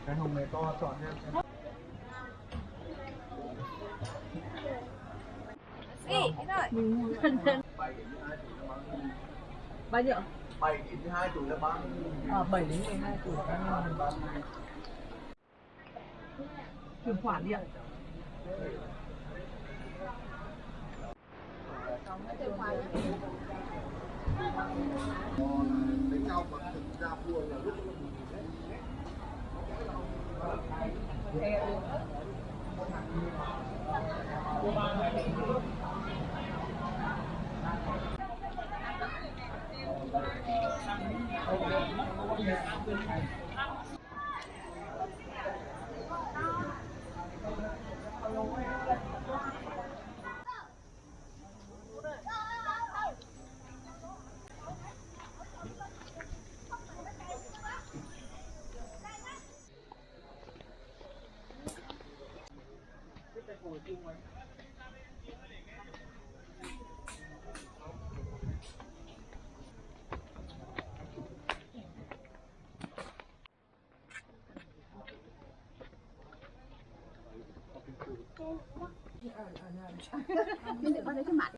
cái hồng này to chọn nha. Gì? Bao nhiêu? 7 đến 12 tuổi là bán. 7 đến 12 tuổi là bán. Chuyển khoản đi ạ. Đánh nhau mà thực ra vua là lúc nhưng để con lấy cái mặt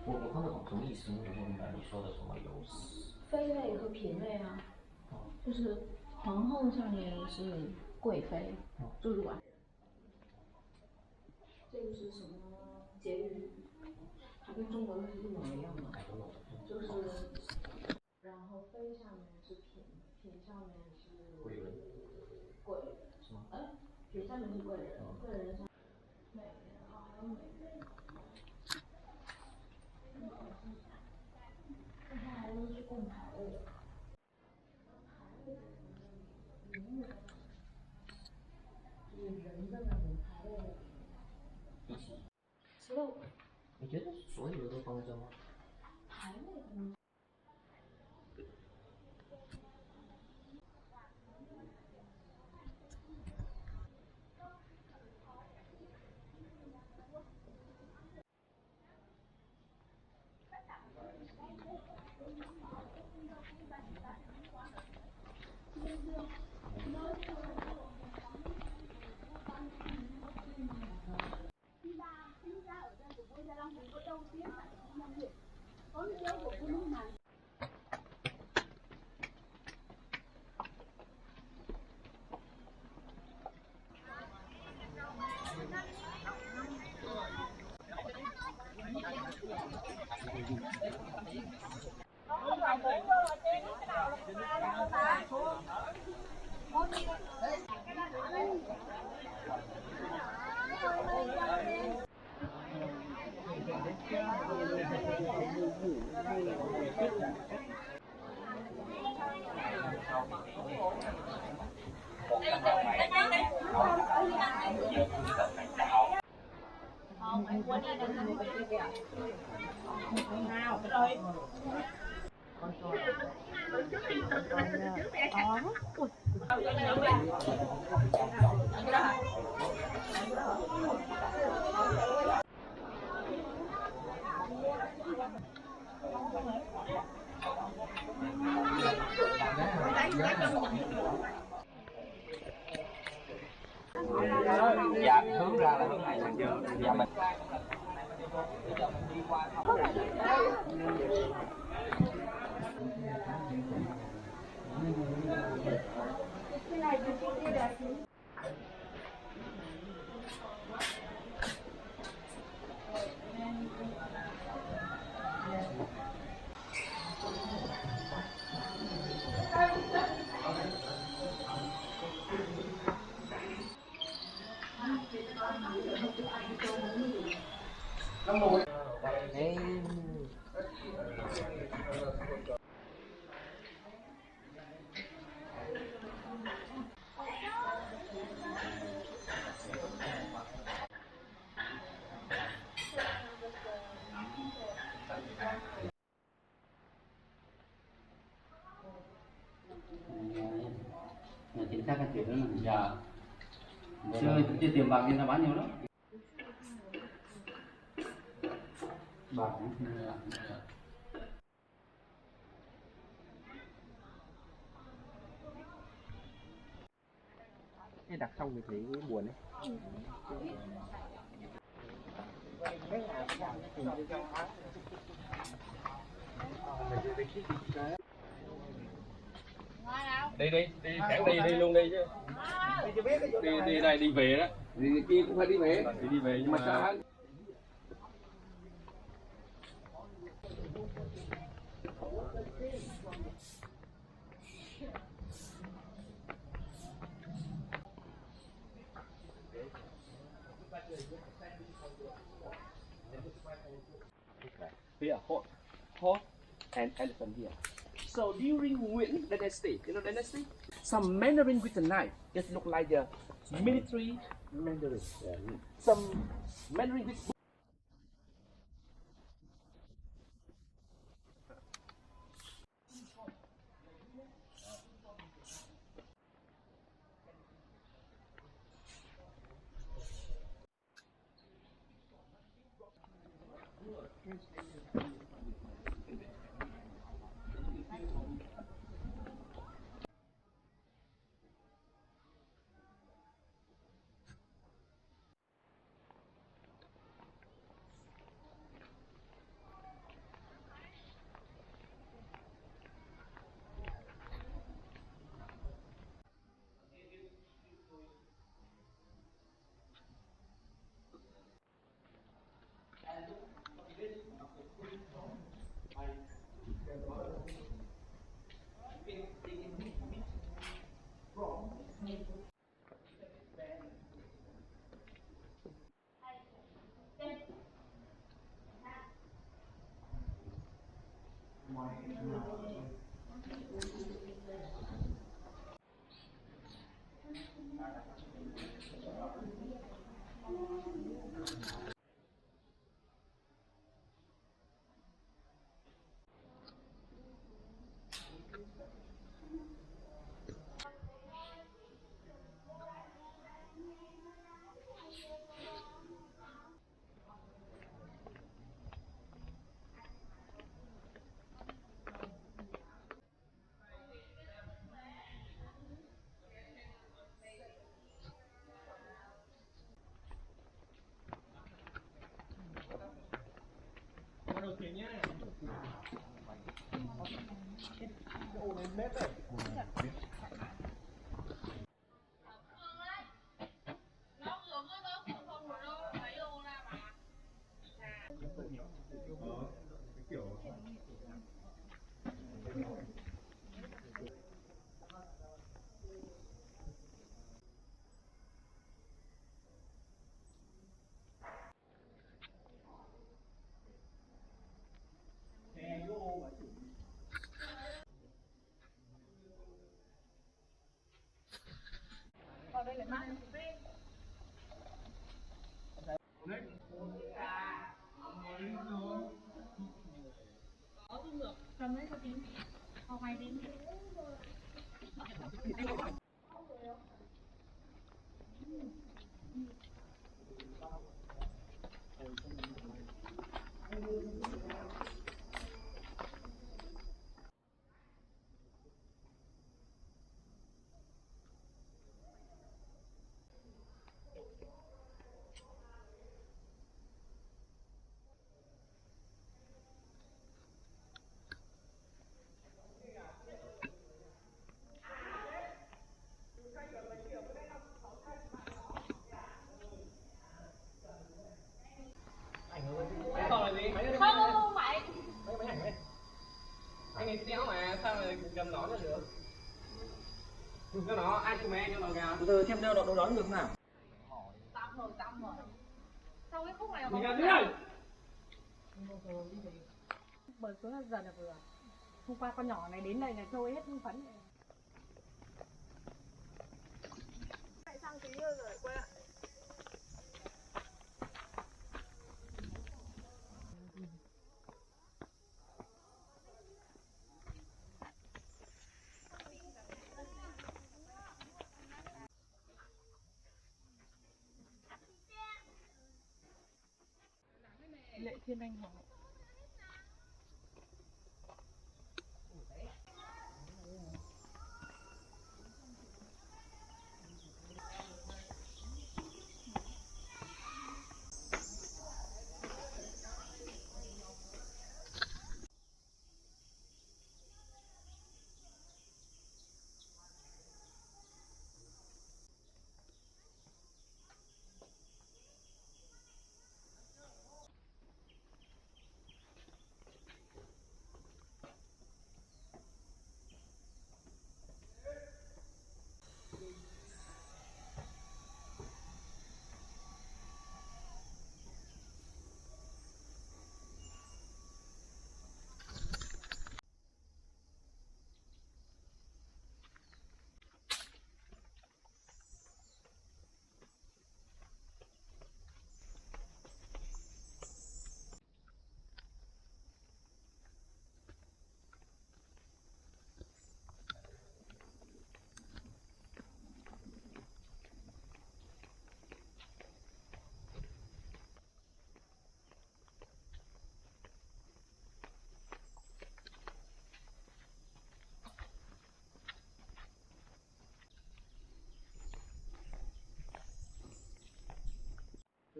我看不懂什么意思，我不明白你说的什么有妃类和嫔类啊，就是皇后上面是贵妃，就是婉。这个是什么节日？它跟中国的是一模一样的，就是，然后妃上面是嫔，嫔上面是贵人，贵人，是吗？嫔上面是贵人，贵人上美人啊，还有美人。这它还都是供牌位的，牌位的人的就是人的那种牌位的一起。 16个你觉得所有的都放在这吗？牌位的呢？Không, anh quên đi đừng ăn cái gì kìa. Nào, rồi. Con tròn. Ui. Dạ, hướng ra là hướng này sang chưa? Dạ mình. Đấy. chính xác là chuyện đó. Dạ. Chứ tiền bạc người ta bán nhiều lắm. Bạc Cái đặt xong thì thấy buồn đấy. Đi đi đi sẵn đi luôn đi chứ. Đi đây đi về đó. Đi kia cũng phải đi về. Đi về nhưng mà xa. Here, horse and elephant here. So during Nguyễn Dynasty, you know dynasty, some Mandarin with a knife just look like the military Mandarin. Some Mandarin with Không mày. mấy ảnh đấy. Anh ấy xéo mà sao mà cầm nón là được? Cho nó ai cho mẹ cho nó gà. Từ từ thêm đeo đồ đón được nào? Tạm rồi. Sau cái khúc này Mình có ra đây. bởi xuống là giờ là vừa. Hôm qua con nhỏ này đến đây là trôi hết phấn này. Chạy sang tí nữa rồi quay lại. Lệ Thiên Anh Hoàng hậu.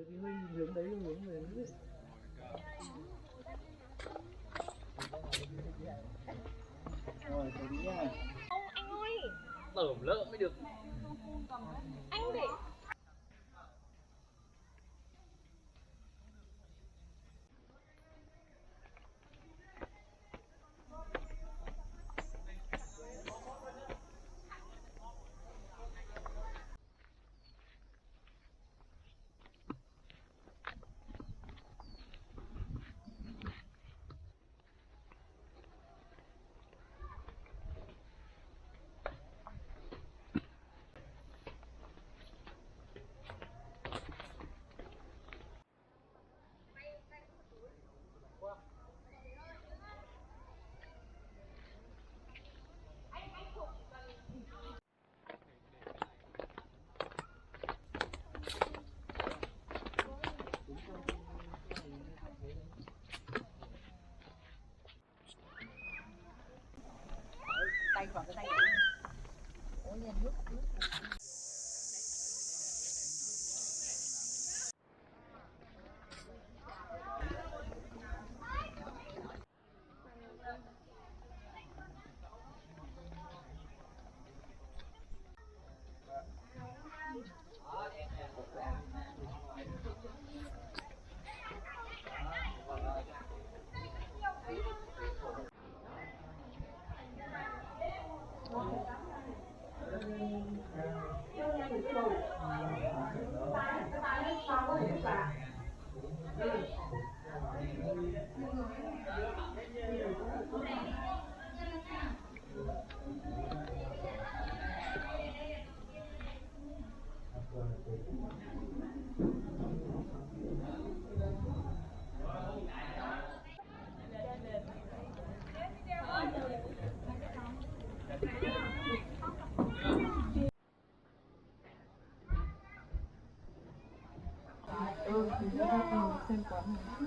Thế thì Huy hướng đấy hướng về đấy. Rồi, thế đi nha. Ông anh ơi, Tởm lợm mới được. anh để tay vào cái tay. Ôi nhà nước. Xem quán này.